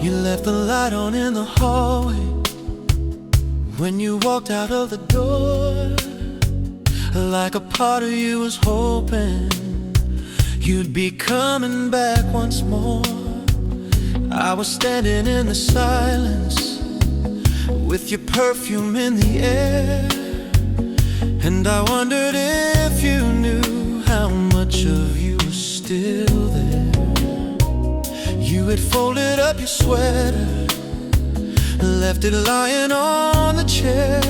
You left the light on in the hallway when you walked out of the door. Like a part of you was hoping you'd be coming back once more. I was standing in the silence with your perfume in the air, and I wondered if you knew how much of you was still there. You had folded up your sweater, left it lying on the chair,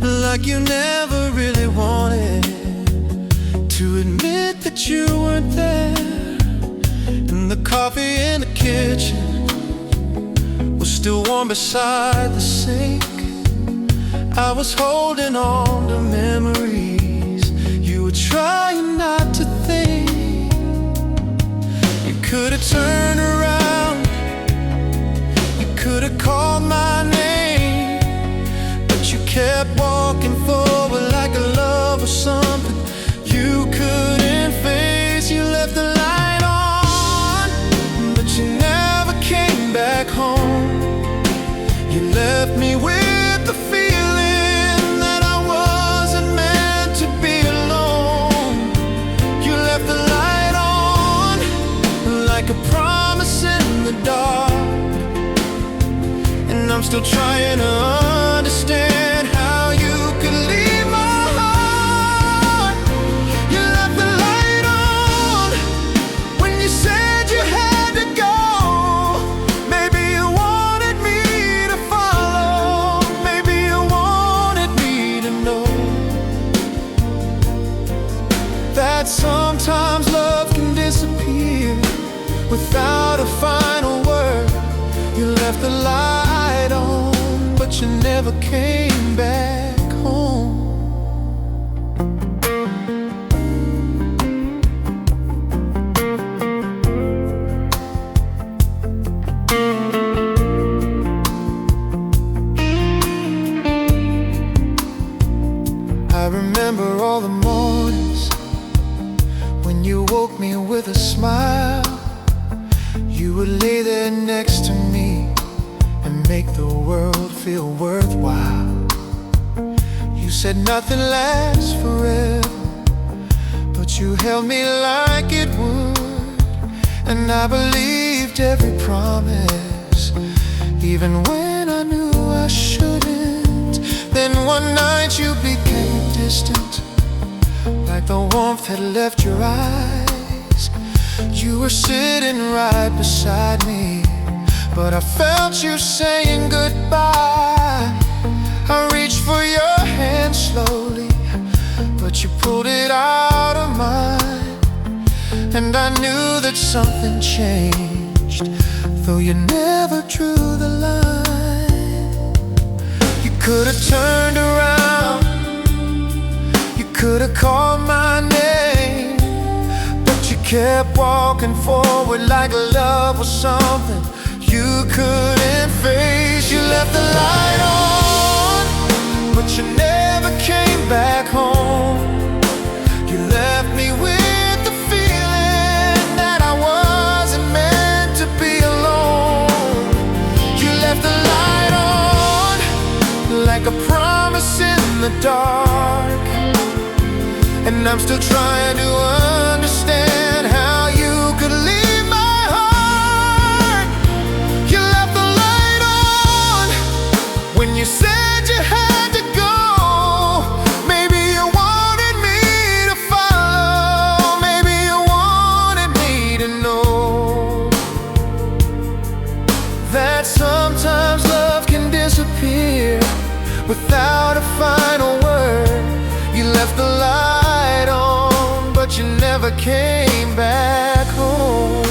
like you never really wanted to admit that you weren't there. And the coffee in the kitchen was still warm beside the sink. I was holding on to memories you were trying not to think. You could have turned around, you could have called my name, but you kept walking forward like a love or something you couldn't face. You left the light on, but you never came back home. You left me with the feeling that I wasn't meant to be alone. You left the light on like a promise in the dark, and I'm still trying to understand how you could leave my heart. You left the light on when you said you had to go. Maybe you wanted me to follow, maybe you wanted me to know that sometimes love can disappear without a final word. You left the light on, but you never came back home. I remember all the mornings when you woke me with a smile. You would lay there next to me and make the world feel worthwhile. You said nothing lasts forever, but you held me like it would, and I believed every promise, even when I knew I shouldn't. Then one night you became distant, like the warmth had left your eyes. You were sitting right beside me, but I felt you saying goodbye. I reached for your hand slowly, but you pulled it out of mine, and I knew that something changed, though you never drew the line. You could have turned around, you could have called my name, but you kept walking forward like love was something you couldn't face. You left the light on, but you never came back home. You left me with the feeling that I wasn't meant to be alone. You left the light on like a promise in the dark, and I'm still trying to understand how you could leave my heart. You left the light on when you said you had to go. Maybe you wanted me to follow, maybe you wanted me to know that sometimes love can disappear without a final word. You left the light on, but you never came back home.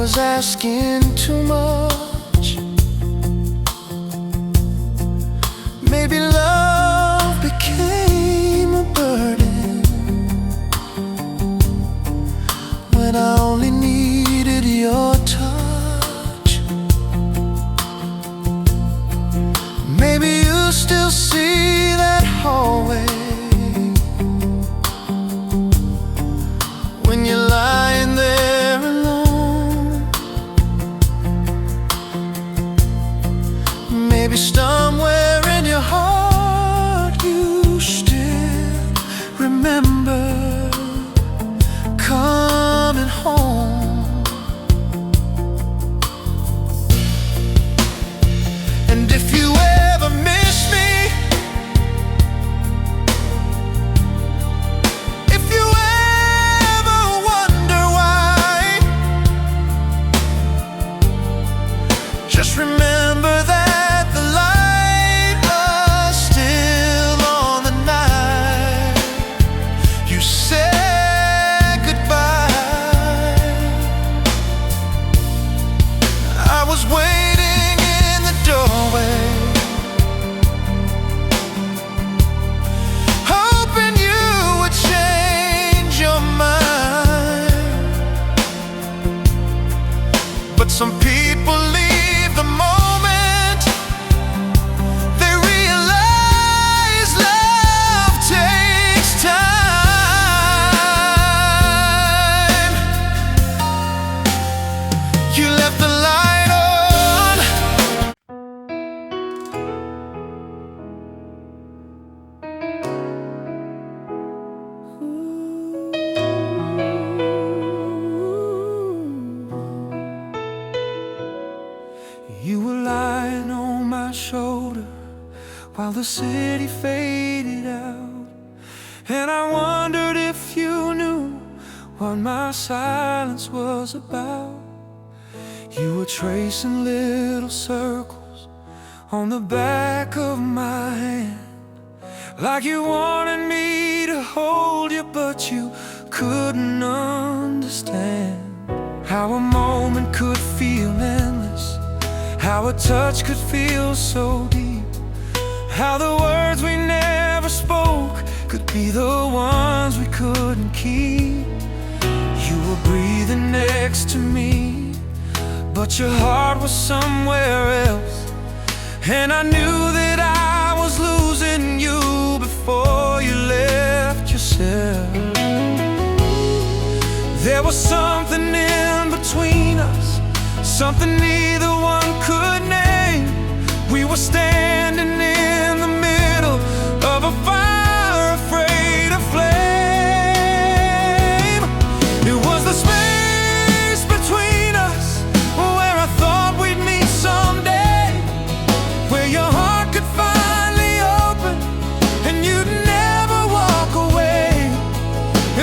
was asking too much. Maybe love became a burden when I only needed your touch. Maybe you still see that hallway when you're lying there alone. Maybe somewhere in your heart you still remember coming home. And if you ever miss me, if you ever wonder why, just remember that the light was still on the night you said goodbye. I was waiting in the doorway, hoping you would change your mind. But some people leave the moment they realize love takes time. You left the light on. You were lying on my shoulder while the city faded out, and I wondered if you knew what my silence was about. You were tracing little circles on the back of my hand, like you wanted me to hold you, but you couldn't understand how a moment could feel endless, how a touch could feel so deep, how the words we never spoke could be the ones we couldn't keep. You were breathing next to me, but your heart was somewhere else, and I knew that I was losing you before you left yourself. There was something in between us, something neither one could name. We were standing in the middle of a fire, afraid of flame. It was the space between us where I thought we'd meet someday, where your heart could finally open and you'd never walk away.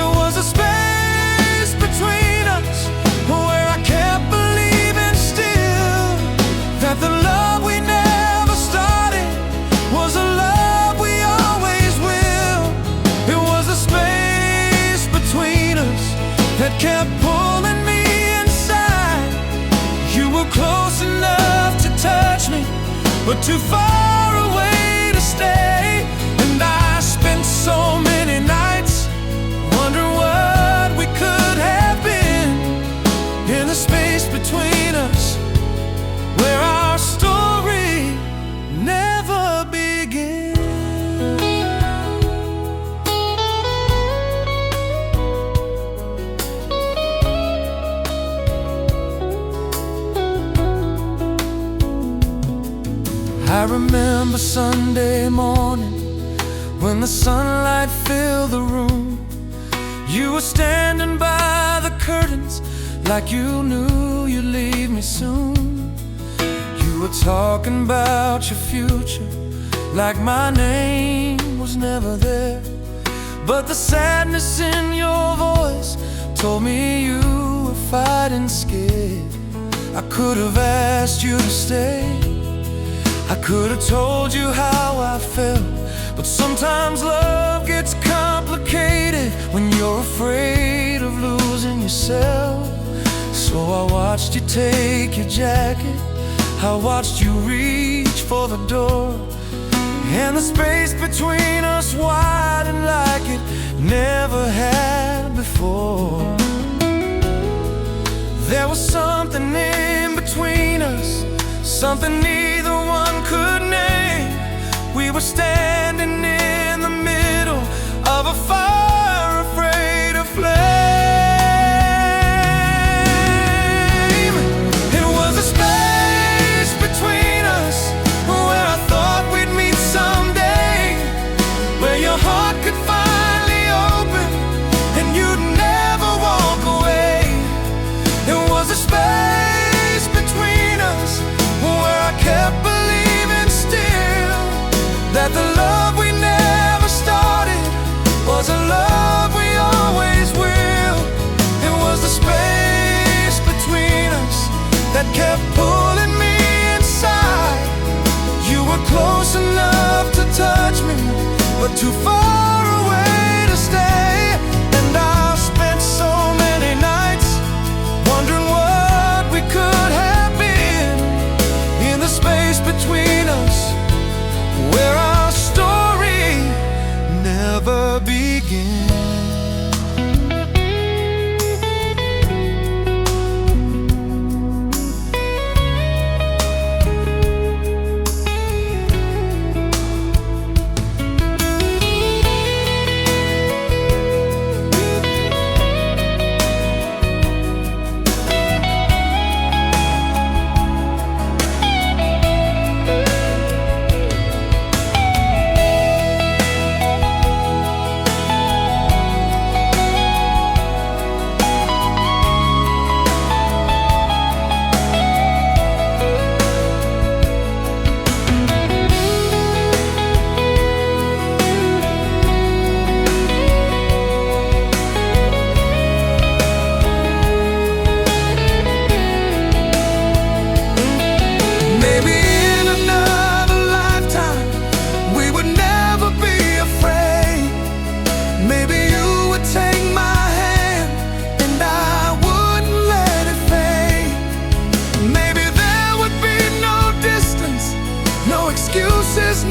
It was a space between us where I kept believing still that the love we never started was a love we always will. It was a space between us that kept pulling me inside. You were close enough to touch me, but too far away to stay. And I spent so many nights wondering what we could have been in the space between us, where our story never began. I remember Sunday morning when the sunlight filled the room. You were standing by the curtains like you knew you'd leave me soon. You were talking about your future like my name was never there, but the sadness in your voice told me you were fighting scared. I could have asked you to stay, I could have told you how I felt, but sometimes love gets complicated when you're afraid of losing yourself. So I watched watched you take your jacket, I watched you reach for the door, and the space between us widened like it never had before. There was something in between us, something neither one could name. We were standing in the middle of a fire afraid of flame. It was a space between us where I thought we'd meet someday, where your heart could finally open and you'd never walk away. It was a space between us where I kept believing still that the love we never started was a love we always will. It was the space between us that kept pulling me inside. You were close enough to touch me, but too far away to stay. And I spent so many nights wondering what we could have been in the space between us, where our story never began.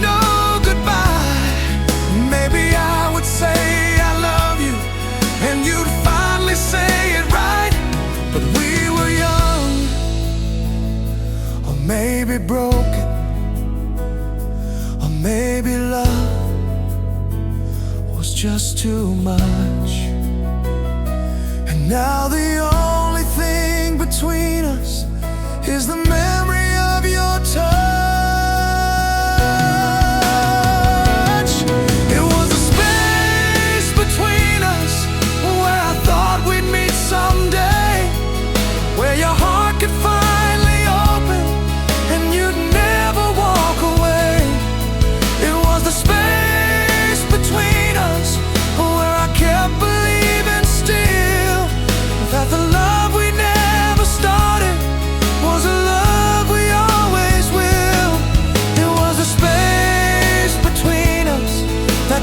No goodbye. Maybe I would say I love you and you'd finally say it right. But we were young, or maybe broken, or maybe love was just too much. And now the only thing between us is the memory of your touch.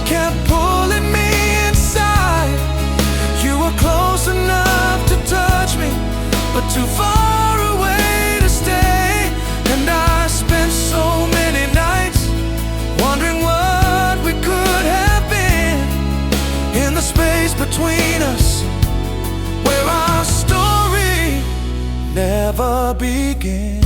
Kept pulling me inside. You were close enough to touch me, but too far away to stay. And I spent so many nights wondering what we could have been in the space between us, where our story never begins.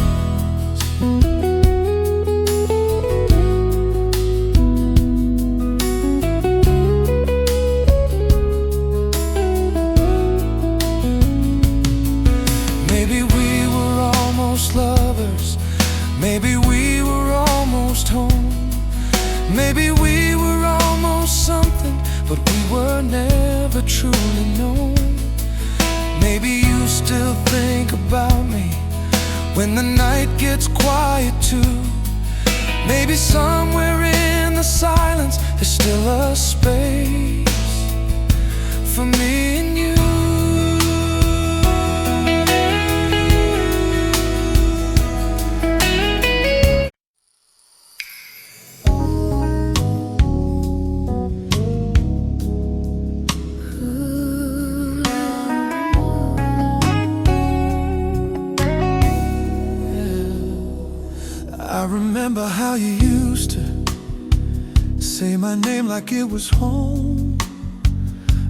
Lovers, maybe we were almost home. Maybe we were almost something, but we were never truly known. Maybe you still think about me when the night gets quiet too. Maybe somewhere in the silence there's still a space for me and you. remember how you used to say my name like it was home.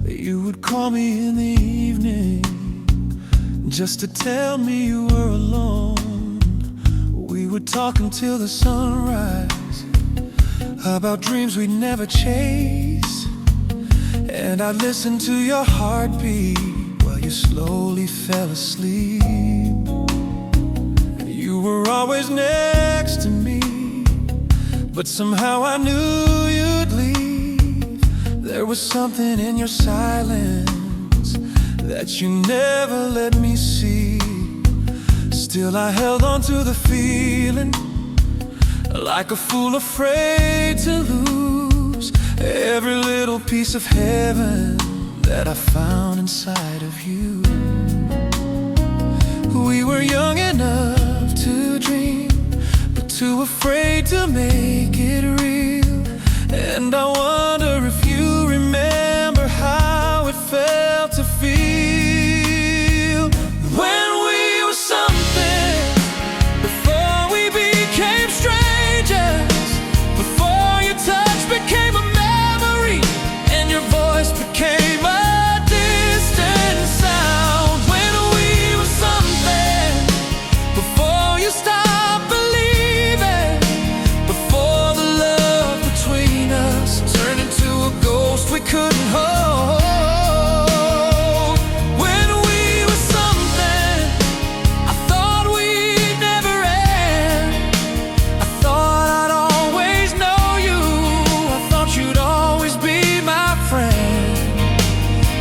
You would call me in the evening just to tell me you were alone. We would talk until the sunrise about dreams we'd never chase, and I'd listen to your heartbeat while you slowly fell asleep. You were always next to me, but somehow I knew you'd leave. There was something in your silence that you never let me see. Still I held on to the feeling, like a fool afraid to lose every little piece of heaven that I found inside of you. We were young enough to dream, but too afraid to make it real. And I wonder if you remember how it felt to feel when we were something, before we became strangers, before your touch became a memory and your voice became a distant sound. When we were something, before you stopped believing, before the love between us turned into a ghost we couldn't hold. When we were something, I thought we'd never end. I thought I'd always know you, I thought you'd always be my friend.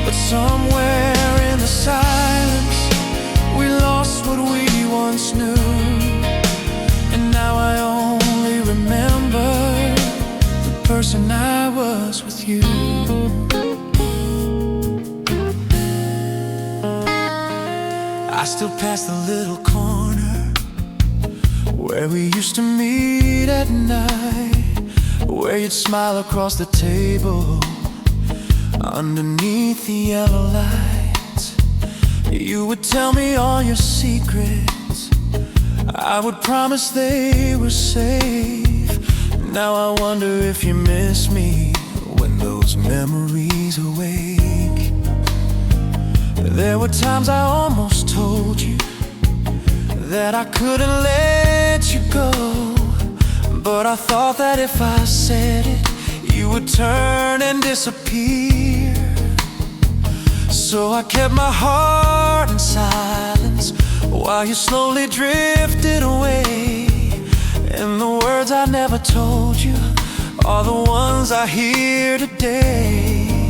But somewhere in the silence, we lost what we once knew. And now I only remember the person I was with you. I still pass the little corner where we used to meet at night, where you'd smile across the table underneath the yellow lights. You would tell me all your secrets, I would promise they were safe. Now I wonder if you miss me when those memories awake. There were times I almost told you that I couldn't let you go, but I thought that if I said it, you would turn and disappear. So I kept my heart in silence while you slowly drifted away. And the words I never told you are the ones I hear today.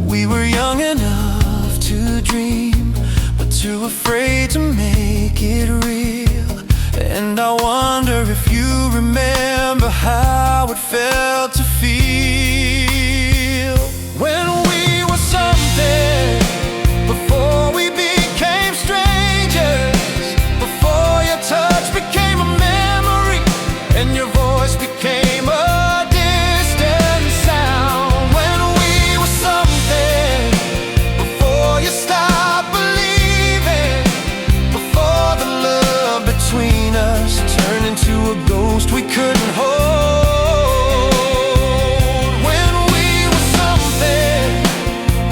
We were young enough to dream, but too afraid to make it real. And I wonder if you remember how it felt to feel when we were something, before we became strangers, before your touch became a memory and your voice became a distant sound. When we were something, before you stopped believing, before the love between us turned into a ghost we couldn't hold. When we were something,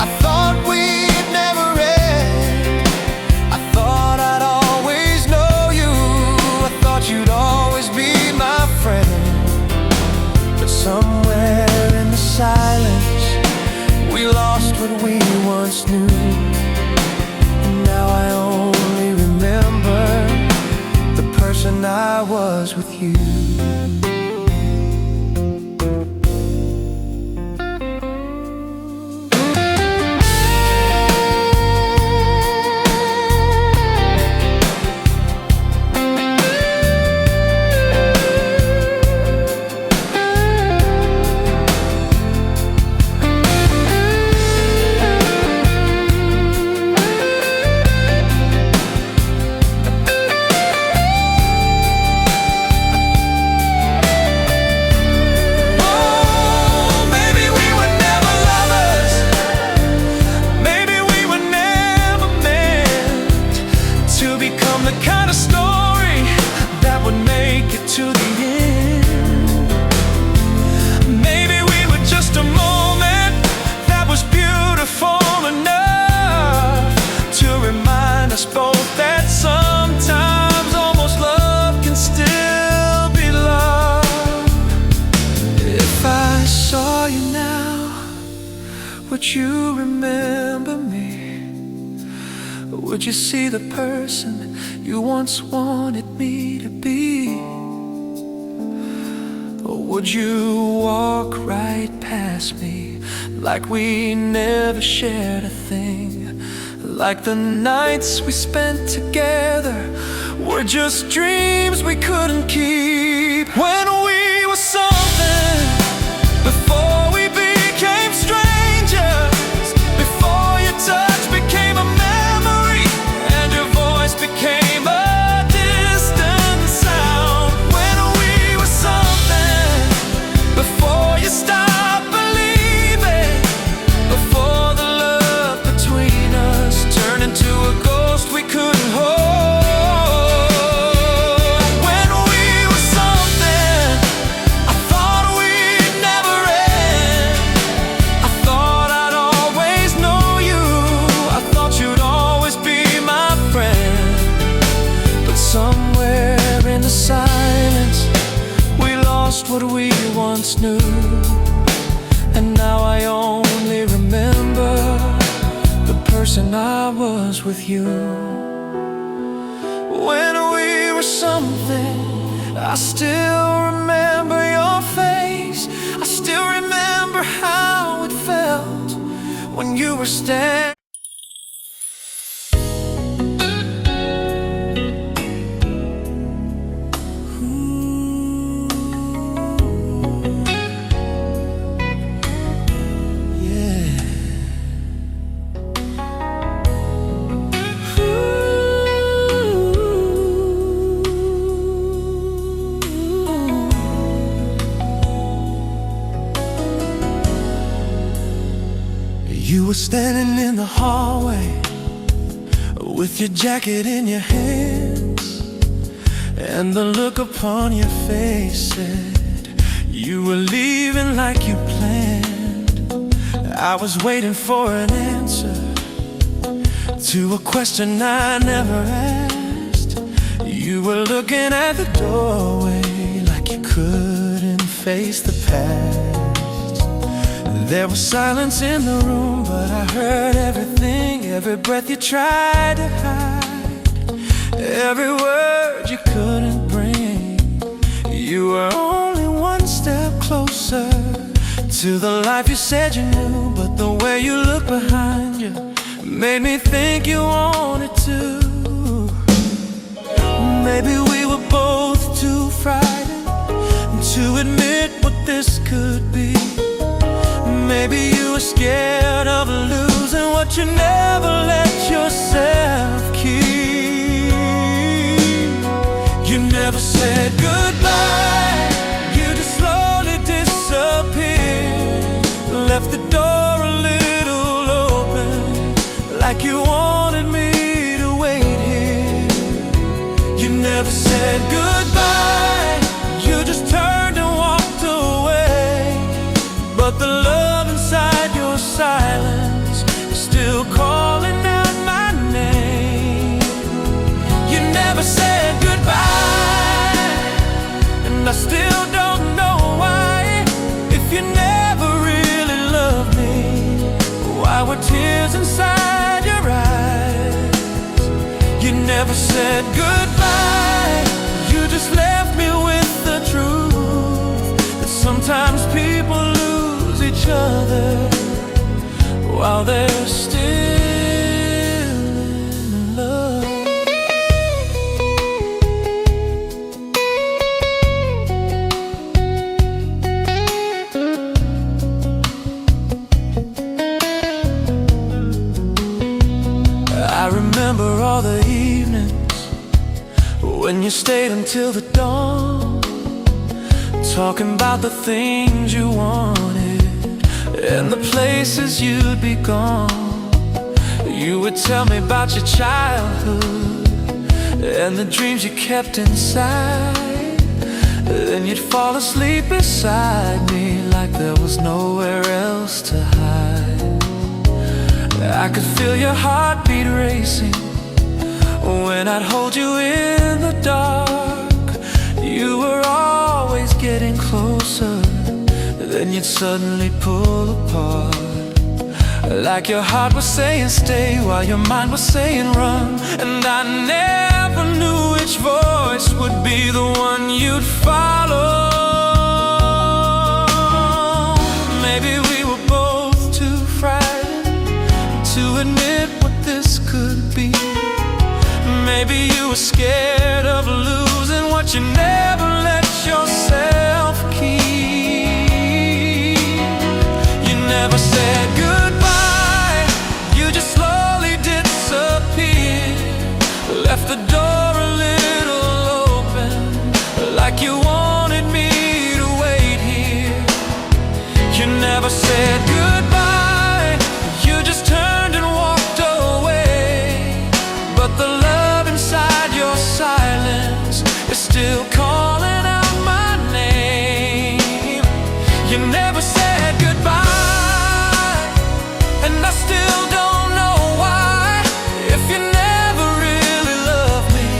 I thought we'd never end. I thought I'd always know you, I thought you'd always be my friend. But somewhere in the silence, we lost what we once knew. And now I only remember the person I was with you. Would you see the person you once wanted me to be? Or would you walk right past me like we never shared a thing? Like the nights we spent together were just dreams we couldn't keep. When we were something before we became strangers, before your touch became a memory and your voice became a distant sound. When we were something before you stopped believing, before the love between us turned into a ghost we couldn't hold. What we once knew, and now I only remember the person I was with you. When we were something, I still remember your face. I still remember how it felt when you were standing. You were standing in the hallway with your jacket in your hands, and the look upon your face said you were leaving like you planned. I was waiting for an answer to a question I never asked. You were looking at the doorway like you couldn't face the past. There was silence in the room, but I heard everything, every breath you tried to hide, every word you couldn't bring. You were only one step closer to the life you said you knew, but the way you looked behind you made me think you wanted to. Maybe we were both too frightened to admit what this could be. Maybe you were scared of losing what you never let yourself keep. You never said goodbye, you just slowly disappeared. Left the door a little open, like you wanted me to wait here. You never said goodbye, you just turned and walked away. But the love inside your silence is still calling out my name. You never said goodbye, and I still don't know why. If you never really loved me, why were tears inside your eyes? You never said goodbye, you just left me with the truth that sometimes people lose each other while they're still in love. I remember all the evenings when you stayed until the dawn, talking about the things you wanted and the places you'd be gone. You would tell me about your childhood and the dreams you kept inside. Then you'd fall asleep beside me like there was nowhere else to hide. I could feel your heartbeat racing when I'd hold you in the dark. You were always getting closer, then you'd suddenly pull apart. Like your heart was saying stay while your mind was saying run. And I never knew which voice would be the one you'd follow. Maybe we were both too frightened to admit what this could be. Maybe you were scared of losing what you never let yourself keep. You never said goodbye, you just slowly disappeared. Left the door a little open, like you wanted me to wait here. You never said goodbye, you just turned and walked away. But the love inside your silence is still calling out my name. You never said goodbye, and I still don't know why. If you never really loved me,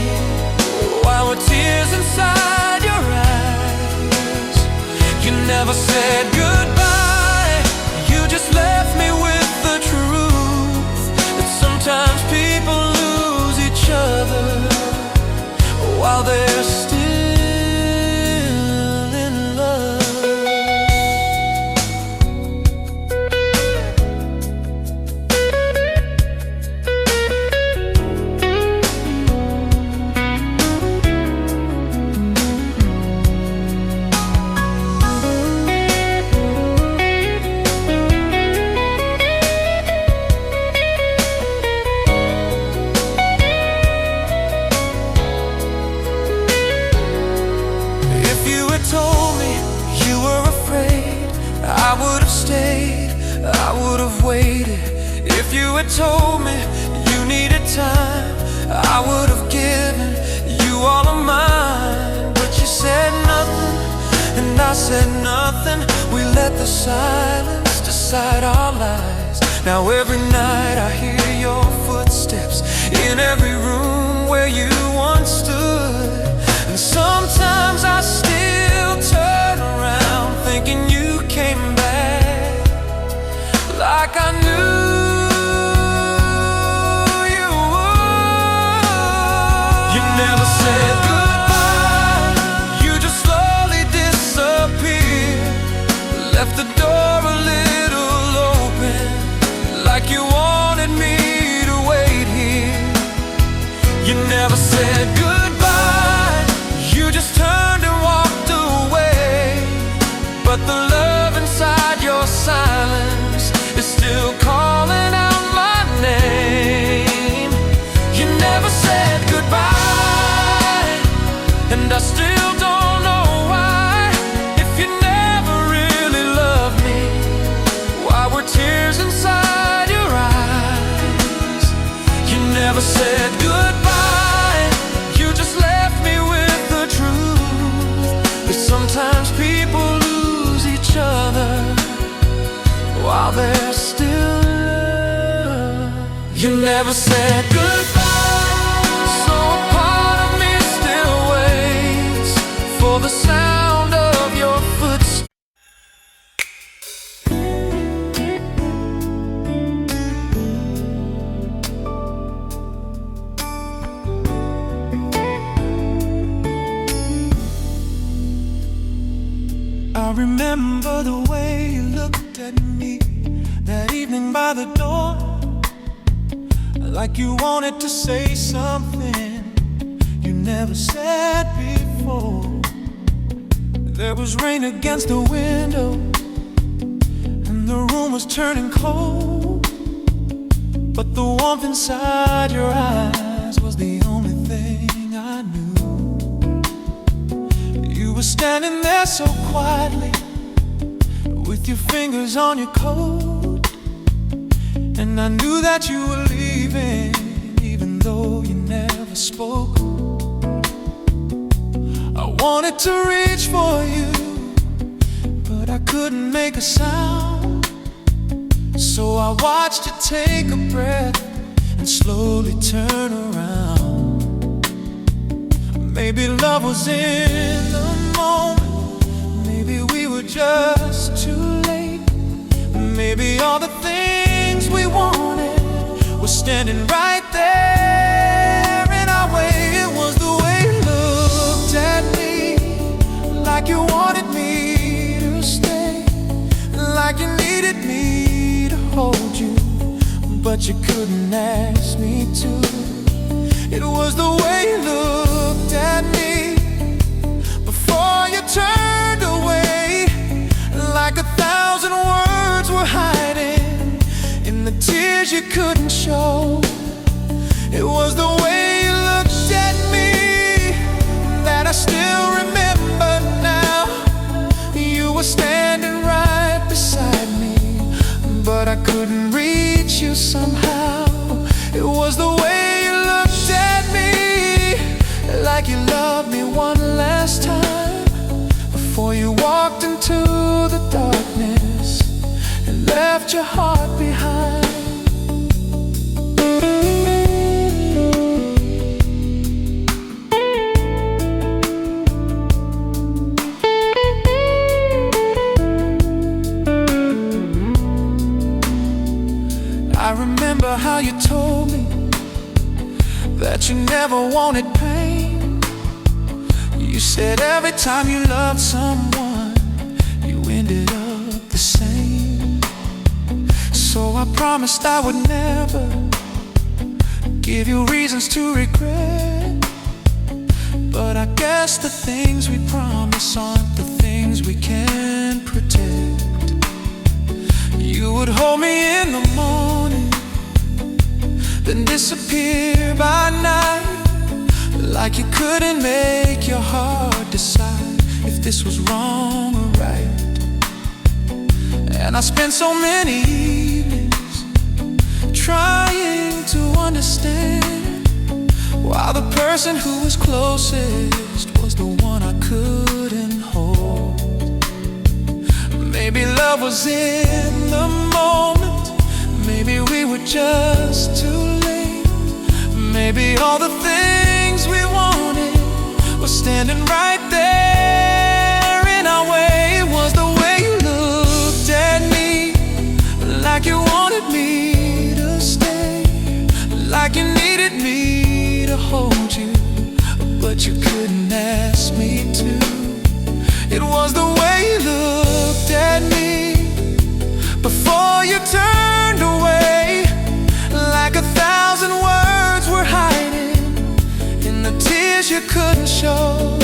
why were tears inside your eyes? You never said goodbye, you just left me with the truth that sometimes people lose each other while they're still in love. Told me you were afraid, I would have stayed, I would have waited. If you had told me you needed time, I would have given you all of mine. But you said nothing, and I said nothing. We let the silence decide our lives. Now every night I hear your footsteps in every room where you once stood. And sometimes I still turn around thinking you came back, like I knew you would. You never said goodbye, you just slowly disappeared. Left the door a little open, like you wanted me to wait here. You never said goodbye, you just turned and walked away. But the love inside your silence is still calling out my name. You never said goodbye, and I still don't know why. If you never really loved me, why were tears inside your eyes? You never said goodbye, you just left me with the truth that sometimes people lose each other while they're still in love. You never said goodbye, so a part of me still waits for the sound of your footsteps. I remember the way you looked at me that evening by the door, like you wanted to say something you never said before. There was rain against the window, and the room was turning cold, but the warmth inside your eyes was the only thing I knew. You were standing there so quietly, with your fingers on your coat, and I knew that you were leaving, even though you never spoke. I wanted to reach for you, but I couldn't make a sound. So I watched you take a breath and slowly turn around. Maybe love was in the moment, maybe we were just too late. Maybe all the things things we wanted were standing right there in our way. It was the way you looked at me, like you wanted me to stay, like you needed me to hold you, but you couldn't ask me to. It was the way you looked at me before you turned away, like 1,000 words were hiding in the tears you couldn't show. It was the way you looked at me that I still remember now. You were standing right beside me, but I couldn't reach you somehow. It was the way you looked at me, like you loved me one last time, before you walked into the darkness and left your heart behind. I remember how you told me that you never wanted pain. You said every time you loved someone, you ended up the same. So I promised I would never give you reasons to regret, but I guess the things we promise aren't the things we can protect. You would hold me in the morning, then disappear by night, like you couldn't make your heart decide if this was wrong or right. And I spent so many evenings trying to understand why the person who was closest was the one I couldn't hold. Maybe love was in the moment, maybe we were just too late. Maybe all the things we wanted were standing right there in our way. It was the way you looked at me, like you wanted me to stay, like you needed me to hold you, but you couldn't ask me to. It was the way you looked at me before you turned away, like 1,000 words were hiding in the tears you couldn't show.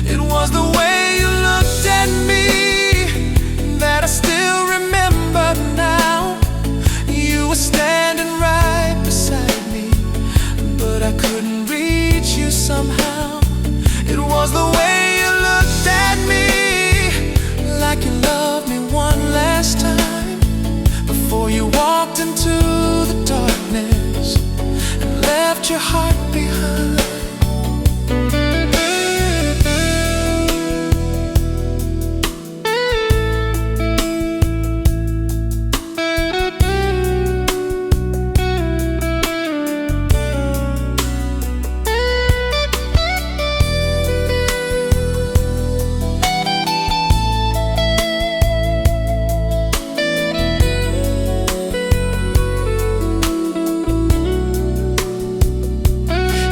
It was the way you looked at me that I still remember now. You were standing right beside me, but I couldn't reach you somehow. It was the way you looked at me, like you loved me one last time, before you walked into the darkness and left your heart behind.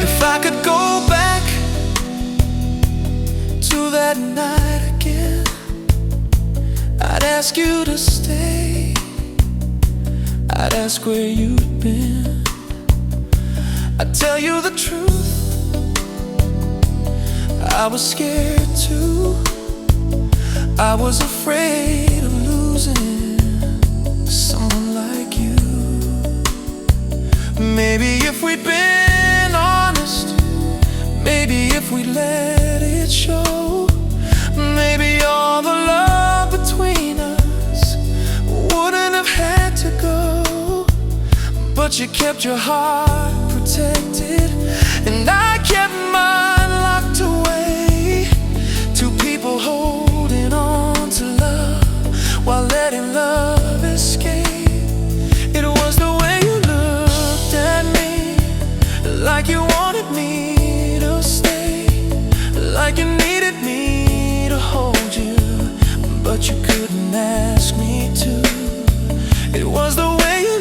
If I could go back to that night again, I'd ask you to stay, I'd ask where you'd been. I'd tell you the truth, I was scared too. I was afraid of losing someone like you. Maybe if we'd been honest, maybe if we let it show, maybe all the love between us wouldn't have had to go. But you kept your heart protected, and I kept mine locked away. Two people holding on to love while letting love escape. It was the way you looked at me, like you wanted me to stay, like you needed me to hold you, but you couldn't ask me to. It was the way you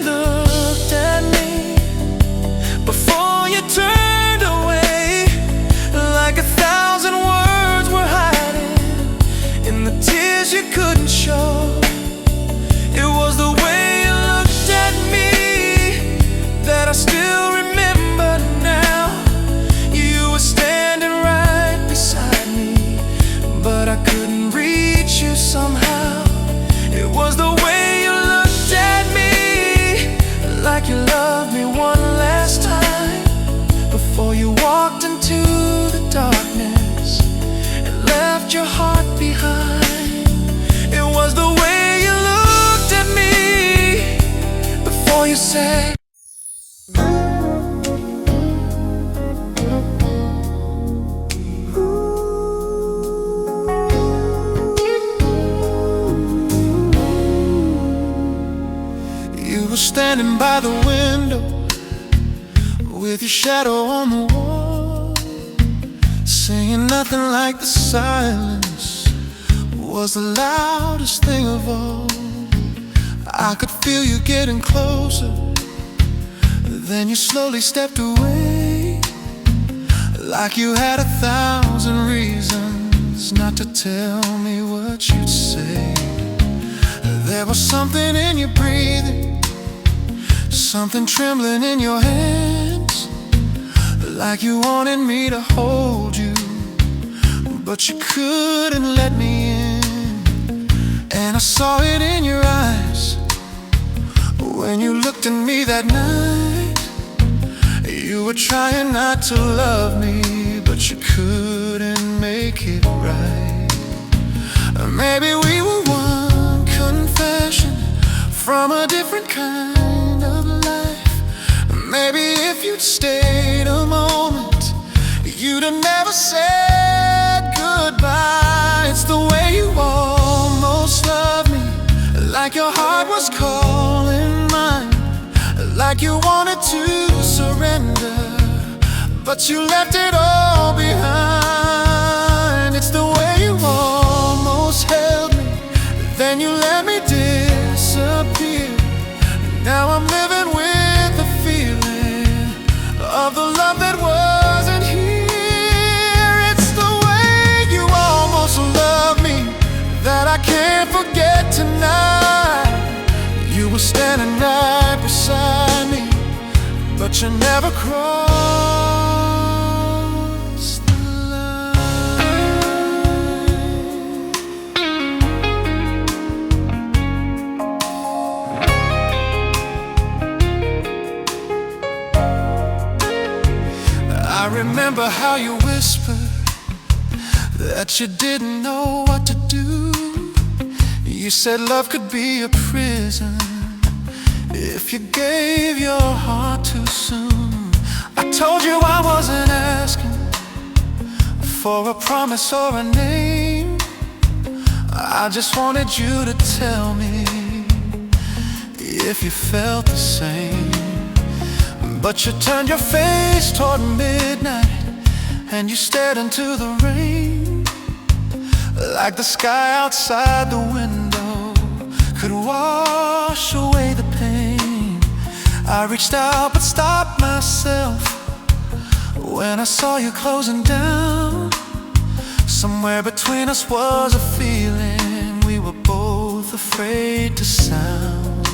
say. You were standing by the window with your shadow on the wall, saying nothing like the silence was the loudest thing of all. I could feel you getting closer, then you slowly stepped away, like you had 1,000 reasons not to tell me what you'd say. There was something in your breathing, something trembling in your hands, like you wanted me to hold you, but you couldn't let me in. And I saw it in your eyes when you looked at me that night. You were trying not to love me, but you couldn't make it right. Maybe we were one confession from a different kind of life. Maybe if you'd stayed a moment, you'd have never said goodbye. It's the way you almost loved me, like your heart was calling mine, like you wanted to surrender, but you left it all behind. It's the way you almost held me, then you let me disappear. Now I'm living with the feeling of the love that wasn't here. It's the way you almost loved me that I can't forget tonight. You were standing right beside me, but you never crossed the I remember how you whispered that you didn't know what to do. You said love could be a prison if you gave your heart too soon. I told you I wasn't asking for a promise or a name. I just wanted you to tell me if you felt the same. But you turned your face toward midnight and you stared into the rain, like the sky outside the window could wash away the pain. I reached out but stopped myself when I saw you closing down. Somewhere between us was a feeling we were both afraid to sound.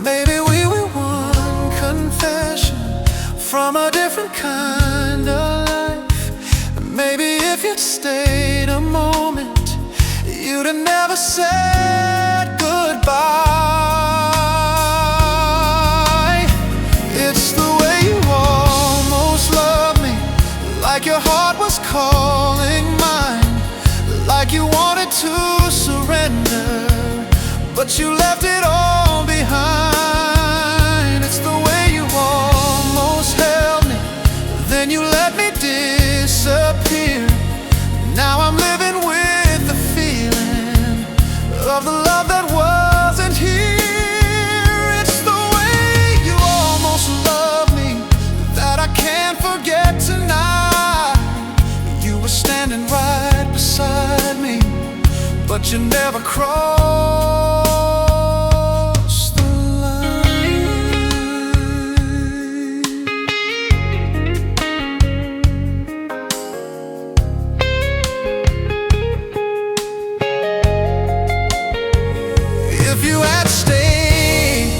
Maybe we were one confession from a different kind of life. Maybe if you'd stayed a moment, you'd have never said goodbye. It's the way you almost loved me, like your heart was calling mine, like you wanted to surrender, but you left it all behind. It's the way you almost held me, then you let me disappear. Now I'm living with the feeling of the love that wasn't here. It's the way you almost loved me that I can't forget tonight. You were standing right beside me, but you never crossed the If you had stayed,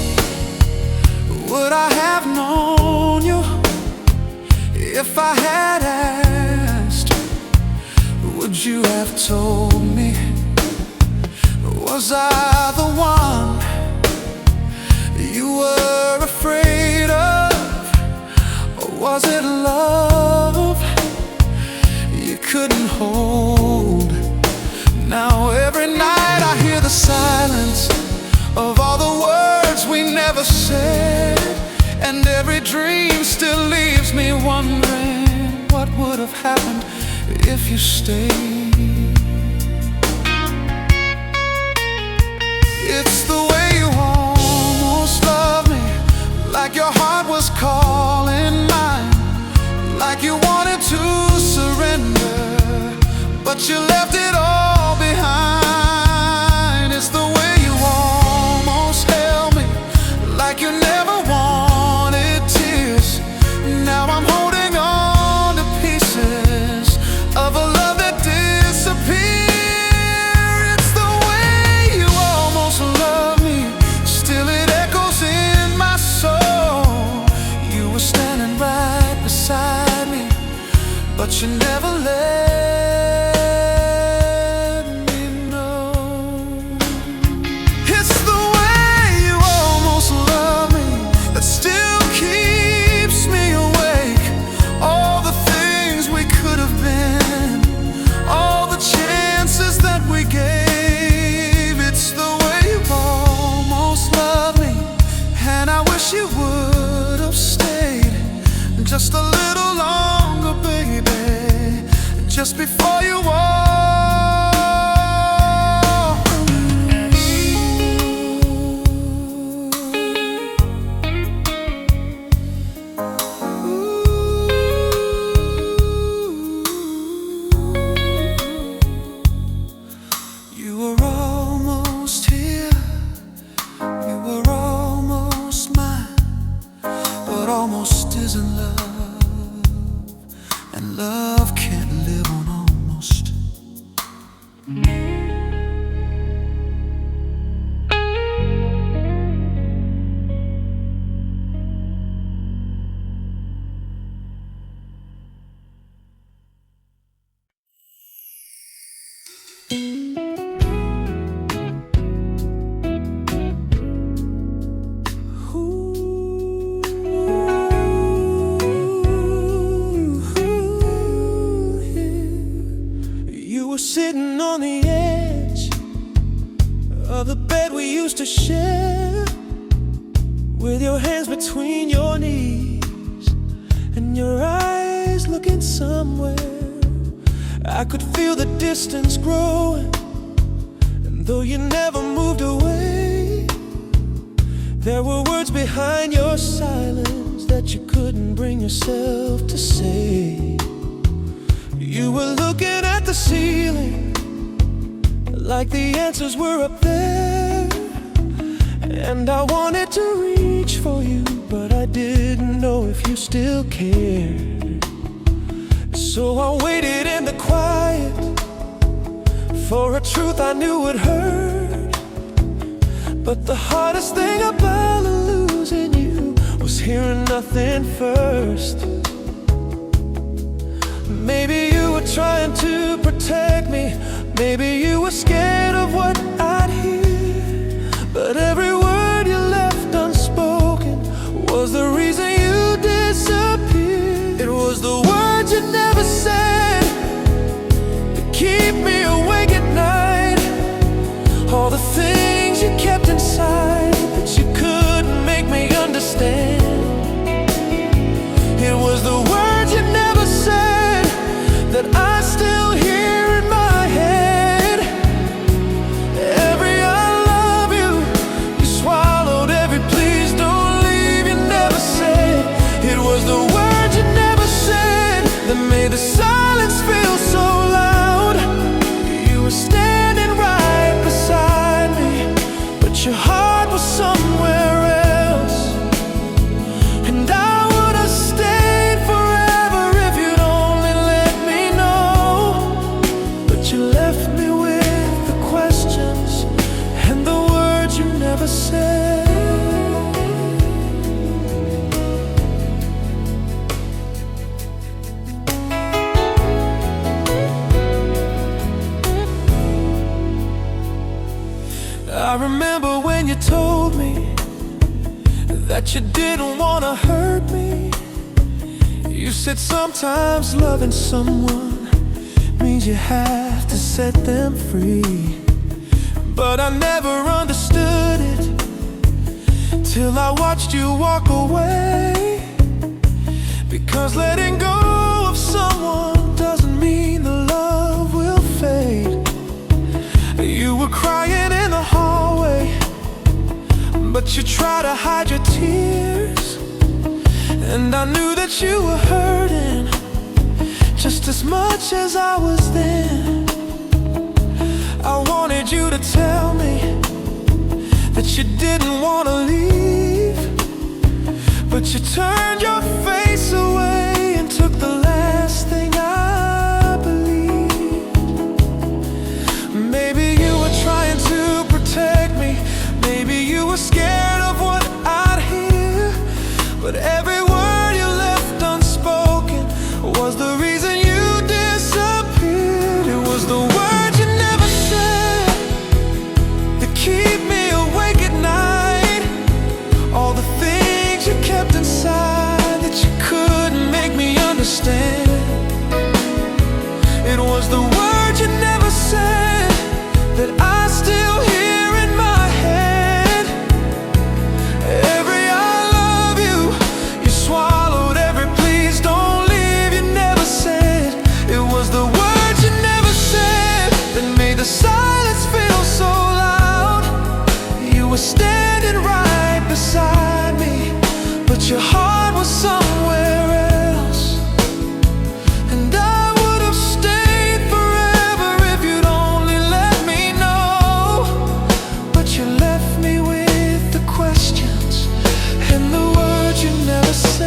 would I have known you? If I had asked, would you have told me? Was I the one you were afraid of? Or was it love you couldn't hold? Now every night I hear the silence of all the words words we never said, and every dream still leaves me wondering what would have happened if you stayed. It's the way you almost love me, like your heart was calling mine, like you wanted to surrender, but you left it all behind. It's the way you almost held me, like you never wanted tears. Now I'm holding on to pieces of a love that disappeared. It's the way you almost love me, still it echoes in my soul. You were standing right beside me, but you never let me know. It's the way you almost love me that still keeps me awake. All the things we could have been, all the chances that we gave. It's the way you almost love me, and I wish you would have stayed just a little longer, baby, just before you walk. You were almost here, you were almost mine, but almost isn't love, and love can't live on almost. You were sitting on the edge of the bed we used to share, with your hands between your knees and your eyes looking somewhere. I could feel the distance growing, and though you never moved away, there were words behind your silence that you couldn't bring yourself to say. You were looking at the ceiling like the answers were up there, and I wanted to reach for you, but I didn't know if you still cared. So I waited in the quiet for a truth I knew would hurt, but the hardest thing about losing you was hearing nothing first. Maybe you were trying to protect me, maybe you were scared of what I'd hear, but every word you left unspoken was the reason you disappeared. It was the words you never said that keep me awake at night, all the things you kept inside that you couldn't make me understand. It was the words you never said that I still hear in my head. Every I love you, you swallowed every please don't leave you never said. It was the words you never said that made the silence feel so loud. You were standing right beside me, but your heart was somewhere else, and I would have stayed forever if you'd only let me know. But you left me with the questions and the words you never said. I remember when you told me that you didn't want to hurt me. You said sometimes loving someone means you have to set them free, but I never understood it till I watched you walk away. Because letting go of someone doesn't mean the love will fade. You were crying in the hallway, but you tried to hide your tears. And I knew that you were hurting just as much as I was then. I wanted you to tell me that you didn't want to leave, but you turned your face away and took the last thing I believed. Maybe you were trying to protect me, maybe you were scared of what I'd hear, but every word you left unspoken was the reason you disappeared. It was the words you never said that keep me awake at night. All the things you kept inside that you couldn't make me understand. It was the words you never said that I still hear in my head. Every I love you, you swallowed. Every please don't leave, you never said. It was the words you never said that made the silence feel so loud. You were standing right beside me, but your heart was somewhere else. And I would have stayed forever if you'd only let me know. But you left me with the questions and the words you never said.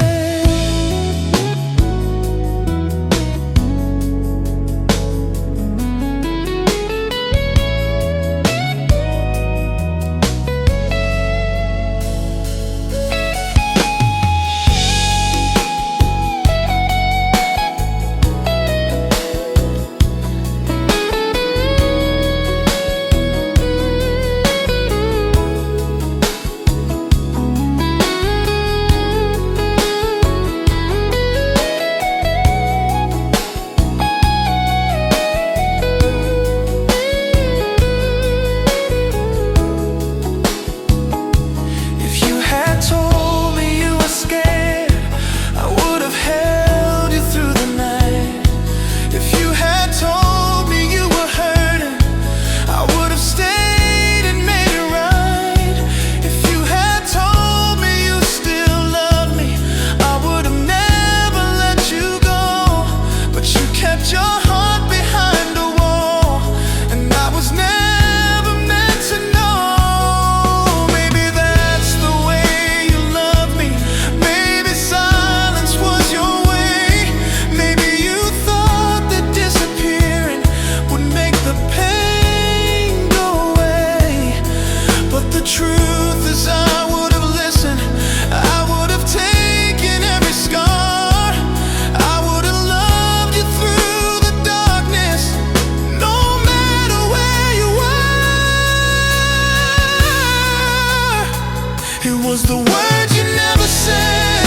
It was the words you never said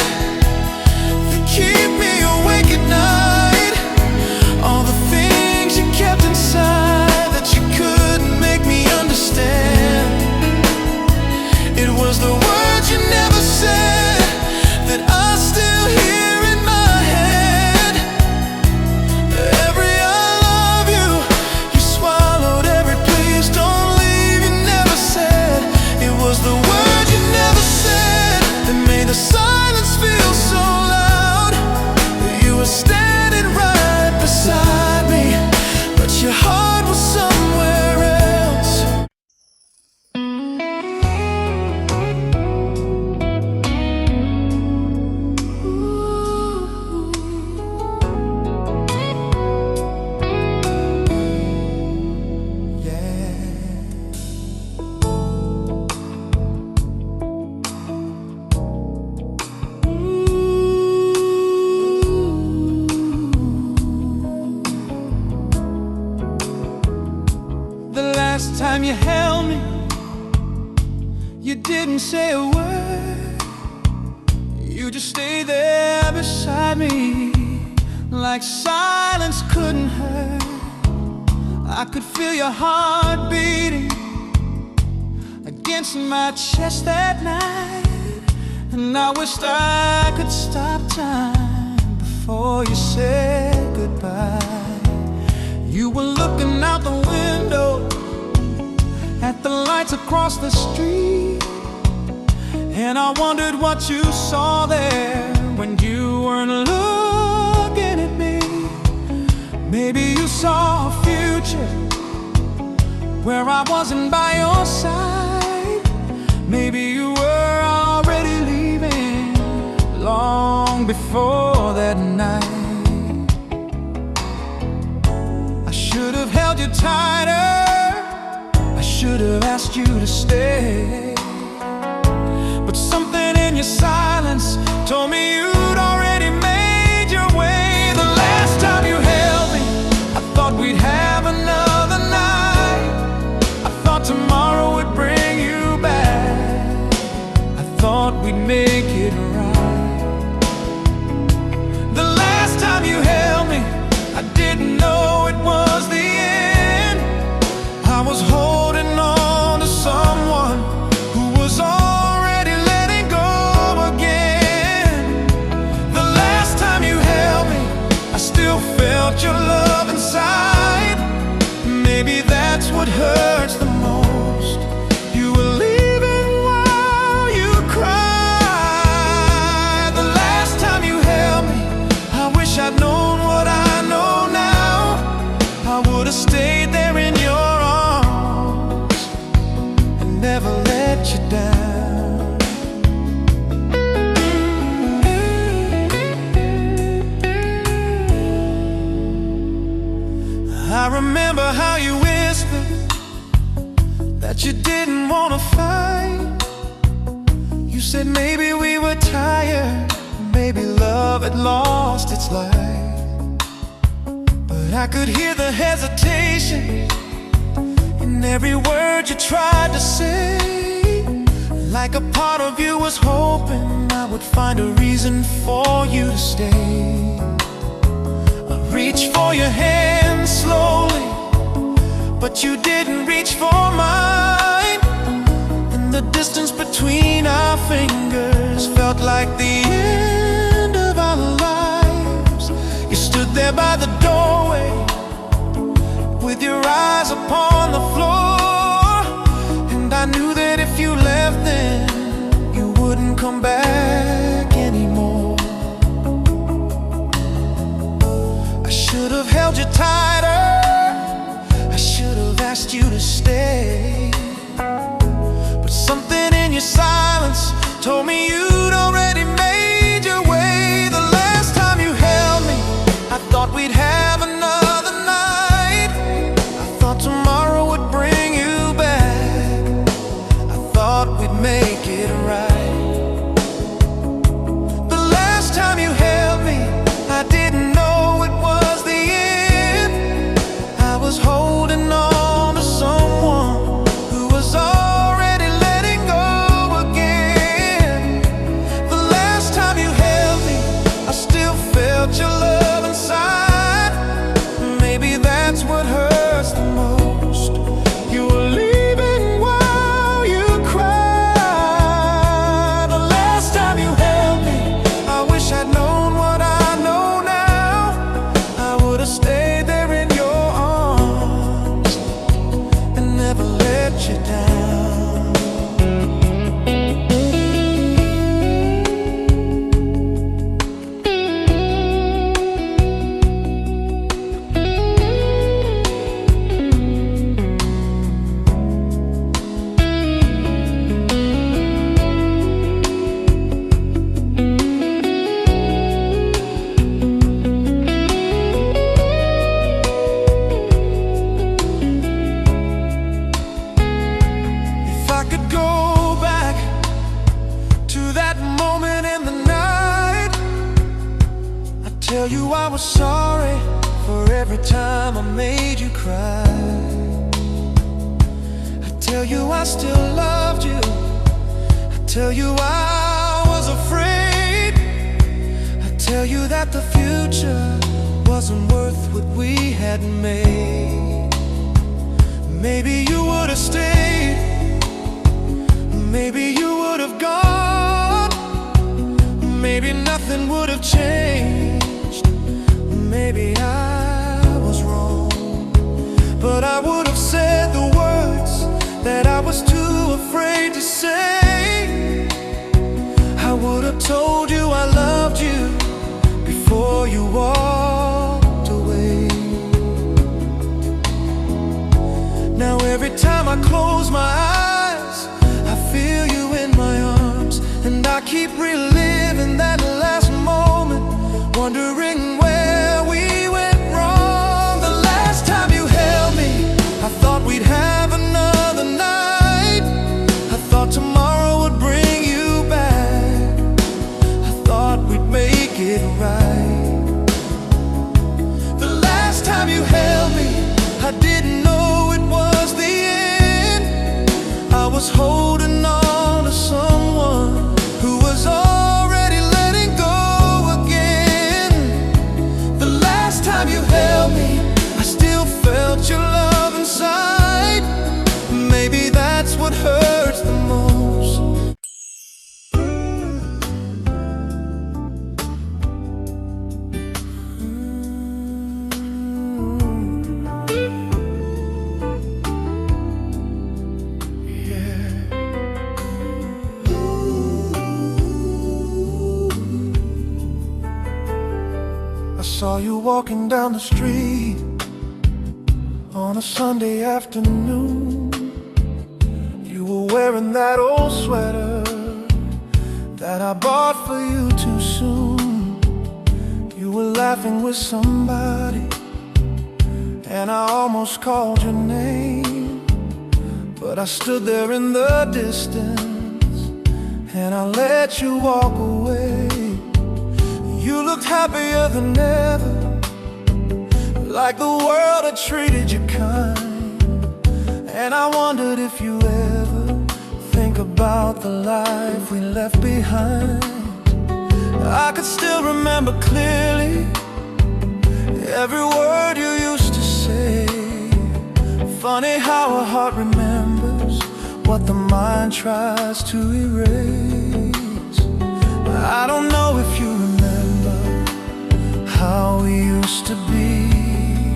that keep me awake at night. All the things you kept inside that you couldn't make me understand. It was the words you never said that I still hear in my head. Every I love you, you swallowed. Every please don't leave, you never said. It was the words you never said that made the silence feel so loud. You were standing right beside me, but your heart was somewhere else. Last time you held me, you didn't say a word. You just stayed there beside me, like silence couldn't hurt. I could feel your heart beating against my chest that night. And I wished I could stop time before you said goodbye. You were looking out the window at the lights across the street, and I wondered what you saw there when you weren't looking at me. Maybe you saw a future where I wasn't by your side. Maybe you were already leaving long before that night. I should have held you tighter, I should have asked you to stay, but something in your silence told me you'd already made your way. The last time you held me, I thought we'd have another night. I thought tomorrow would bring you back. I thought we'd make it right. The last time you held me, I didn't know it was the end. I was holding on to someone who was already letting go again. The last time you held me, I still felt your love inside. Maybe that's what hurts the most. You were leaving while you cried. The last time you held me, I wish I'd known what I know now. I would have stayed there in your arms and never let you down. I remember how you whispered that you didn't want to fight. You said maybe we were tired, maybe love had lost its light. But I could hear the hesitation in every word you tried to say. Like a part of you was hoping I would find a reason for you to stay. I reached for your hand slowly, but you didn't reach for mine. And the distance between our fingers felt like the end of our lives. You stood there by the doorway with your eyes upon the floor, and I knew that if you left then you wouldn't come back anymore. I should have held you tighter, I should have asked you to stay, but something in your silence told me you'd already made your way. The last time you held me, I thought we'd have another night. I thought tomorrow would bring you back. I thought we'd make it right. The last time you held me, I didn't know it was the end. I was holding on to someone who was already letting go again. The last time you held me, I still felt your love inside. Maybe that's what hurts the most. You were leaving while you cried. The last time you held me, I wish I'd known what I know now. I would have stayed there in your arms and never let you down. If I could go back to that moment in the night, I'd tell you I was sorry for every time I made you cry. I'd tell you I still loved you, I'd tell you I was afraid. I'd tell you that the future wasn't worth what we had made. Maybe you would have stayed, maybe you would have gone. maybe nothing would have changed. Maybe I was wrong, but I would have said the words that I was too afraid to say. I would have told you I loved you before you walked away. Now every time I close my eyes, I feel you in my arms, and I keep reliving that last moment, wondering where we went wrong. The last time you held me, I thought we'd have another night. I thought tomorrow would bring you back. I thought we'd make it right. The last time you held me, I didn't know it was the end. I was holding on to someone who was already letting go again. The last time you held me, I still felt your love inside. Maybe that's what hurts the most. I saw you walking down the street on a Sunday afternoon. You were wearing that old sweater that I bought for you too soon. You were laughing with somebody, and I almost called your name, but I stood there in the distance and I let you walk away. You looked happier than ever, like the world had treated you kind. And I wondered if you ever think about the life we left behind. I could still remember clearly every word you used to say. Funny how a heart remembers what the mind tries to erase. I don't know if you remember how we used to be,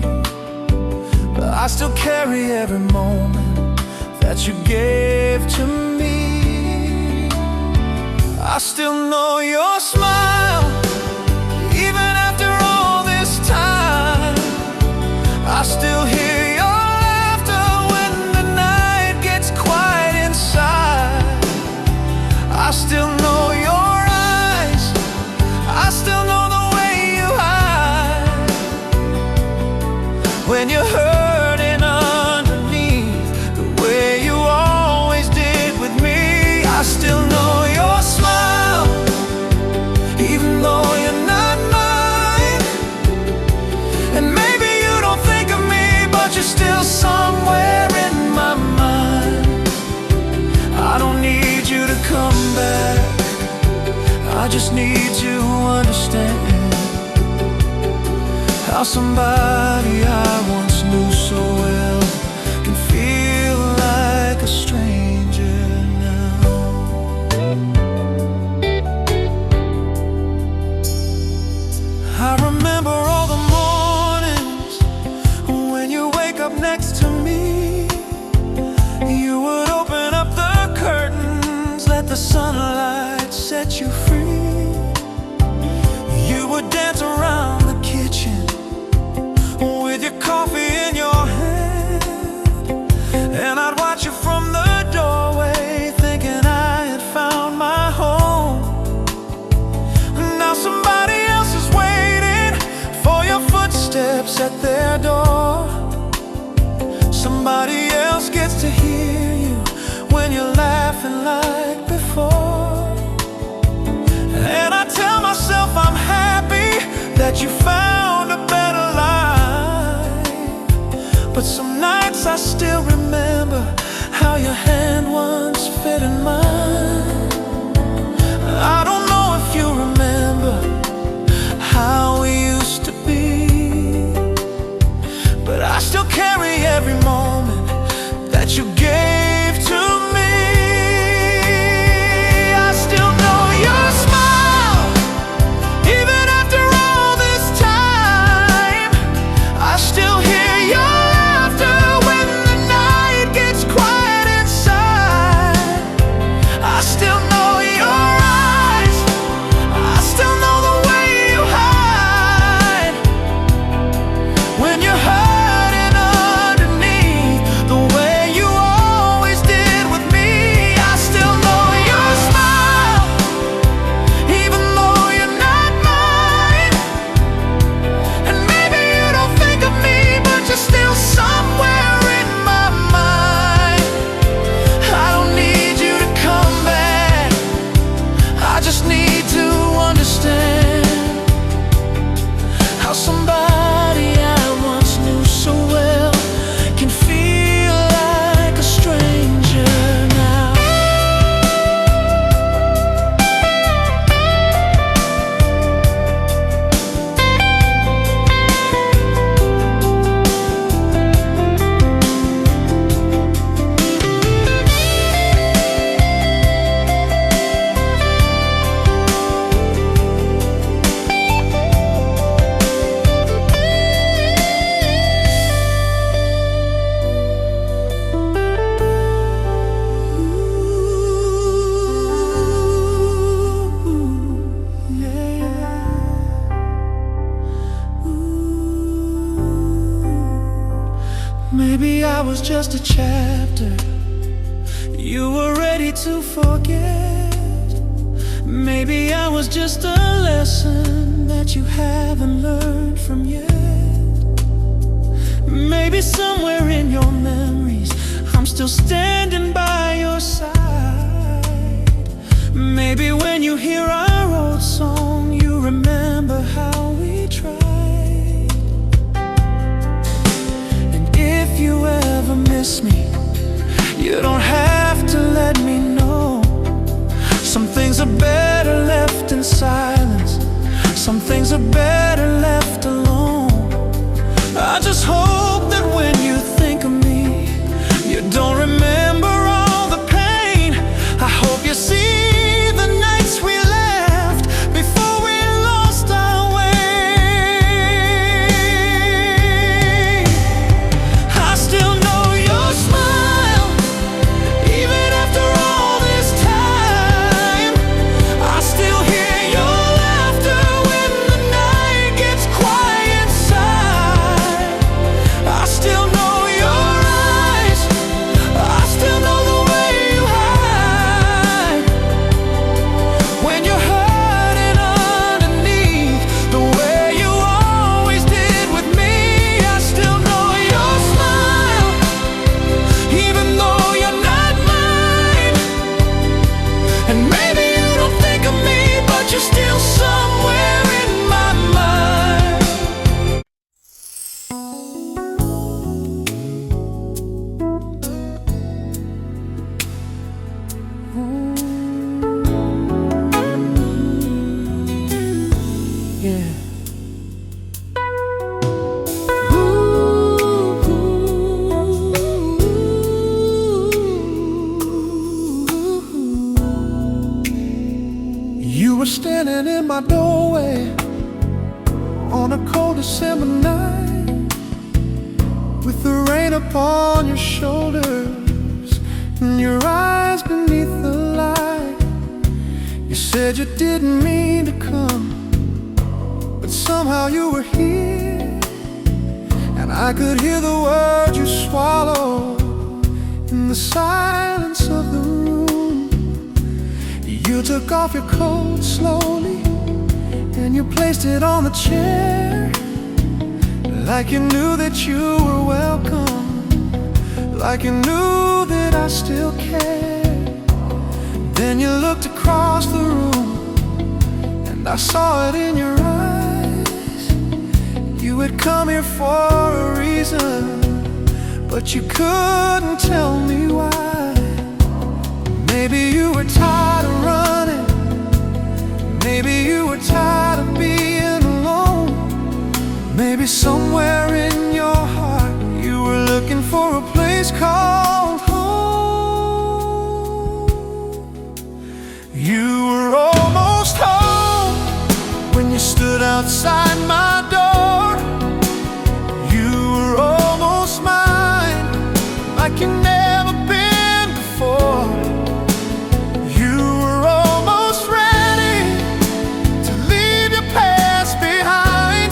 but I still carry every moment that you gave to me. I still know your smile, even after all this time. I still hear your laughter when the night gets quiet inside. I still know your eyes, I still know when you're hurting underneath, the way you always did with me. I still know your smile, even though you're not mine. And maybe you don't think of me, but you're still somewhere in my mind. I don't need you to come back, I just need to understand how somebody I once knew so well can feel like a stranger now. I remember all the mornings when you wake up next to me. You would open up the curtains, let the sunlight set you free. You would dance around the kitchen with your coffee in your hand, and I'd watch you from the doorway, thinking I had found my home. Now somebody else is waiting for your footsteps at their door. Somebody else gets to hear you when you're laughing like before. And I tell myself I'm happy that you found a better life, but some nights I still remember how your hand once fit in mine. I don't know if you remember how we used to be, but I still carry every moment that you gave to me. I still know your smile, Maybe I was just a chapter you were ready to forget. Maybe I was just a lesson that you haven't learned from yet. Maybe somewhere in your memories I'm still standing by your side. Maybe when you hear our old song you remember how we tried. And if you ever miss me, you don't have to let me know. Some things are better left in silence. Some things are better left alone. I just hope that when you think of me, you don't remember all the pain. I hope you see the nights we laughed before we lost our way. I still know your smile, even after all this time. I still hear your laughter when the night gets quiet inside. I still know your eyes, I still know the way you hide when you're hurting underneath, the way you always did with me. I still know your smile, even though you're not mine. And maybe you don't think of me, but you're still somewhere in my mind. Yeah. You were standing in my doorway on a cold December night, with the rain upon your shoulders and your eyes beneath the light. You said you didn't mean to come, but somehow you were here, and I could hear the words you swallowed in the silence of the room. You took off your coat slowly and you placed it on the chair, like you knew that you were welcome, like you knew that I still cared. Then you looked across the room and I saw it in your eyes. You had come here for a reason, but you couldn't tell me why. Maybe you were tired of running, maybe you were tired of being alone. Maybe somewhere in your heart you were looking for a place called home. You were almost home when you stood outside my door. You were almost mine, like you never been before. You were almost ready to leave your past behind,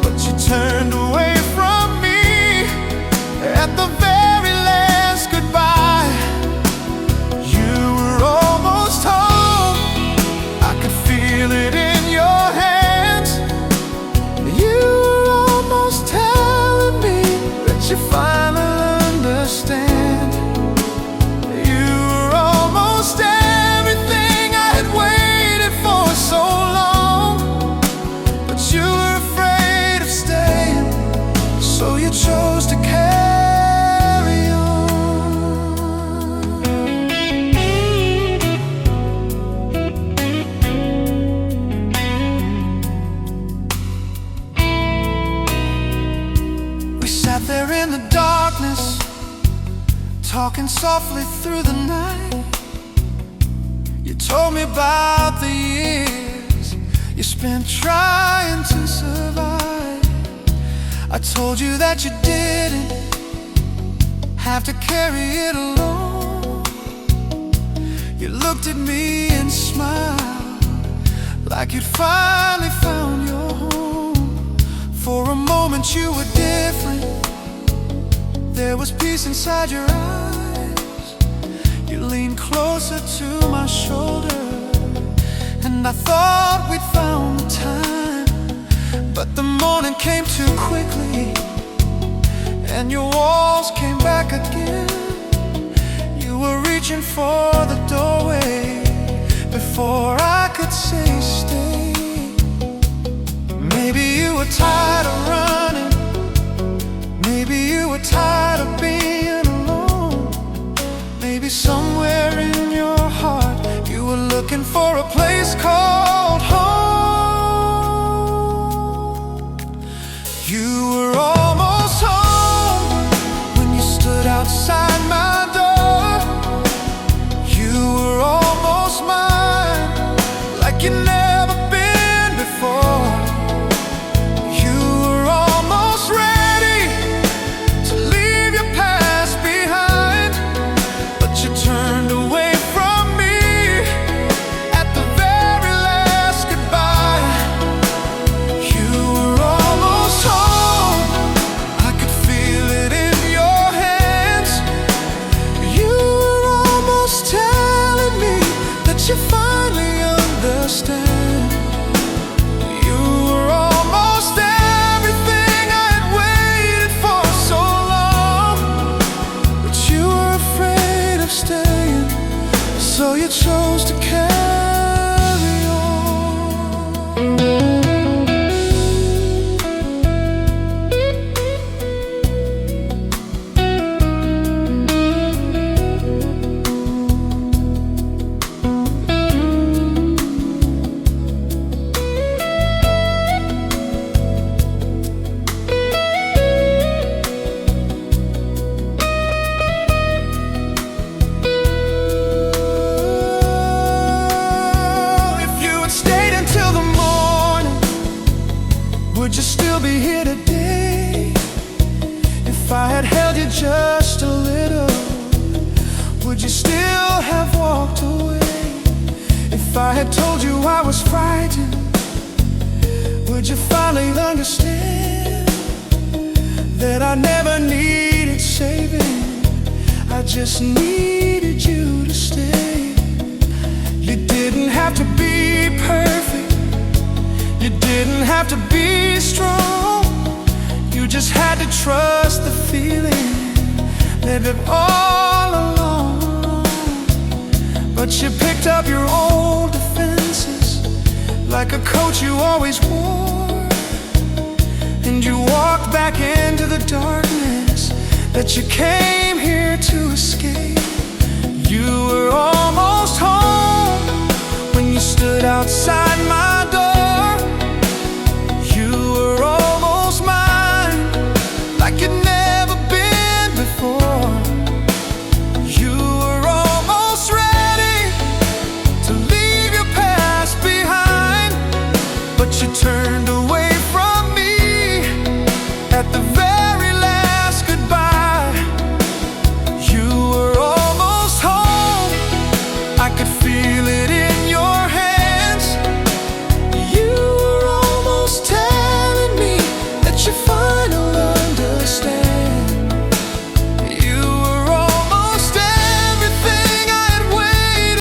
but you turned away from me at the very last goodbye. You were almost home, I could feel it in your hands. You were almost telling me that you finally understand. You were almost everything I had waited for so long, but you were afraid of staying, so you chose to carry on. We sat there in the darkness, talking softly through the night. You told me about the years you spent trying to survive. I told you that you didn't have to carry it alone. You looked at me and smiled, like you'd finally found your home. For a moment you were different, There was peace inside your eyes. You leaned closer to my shoulder, and I thought we'd found the time. But the morning came too quickly, and your walls came back again. You were reaching for the doorway before I could say stay. Maybe you were tired of running. Maybe you were tired of being alone. Maybe somewhere in your heart you were looking for a place called home. You were almost home when you stood outside my door. You were almost mine, like you'd never been before. You were almost ready to leave your past behind, but you turned away from me at the very last goodbye. You were almost home, I could feel it in your hands. You were almost telling me that you finally understand. You were almost everything I had waited for so long, but you were afraid of staying, so you chose to carry on. Would you still be here today? If I had held you just a little, would you still have walked away? If I had told you I was frightened, would you finally understand that I never needed saving? I just needed you to stay. You didn't have to be perfect. You didn't have to be strong. You just had to trust the feeling. Live it all alone. But you picked up your old defenses like a coat you always wore, and you walked back into the darkness that you came here to escape. You were almost home when you stood outside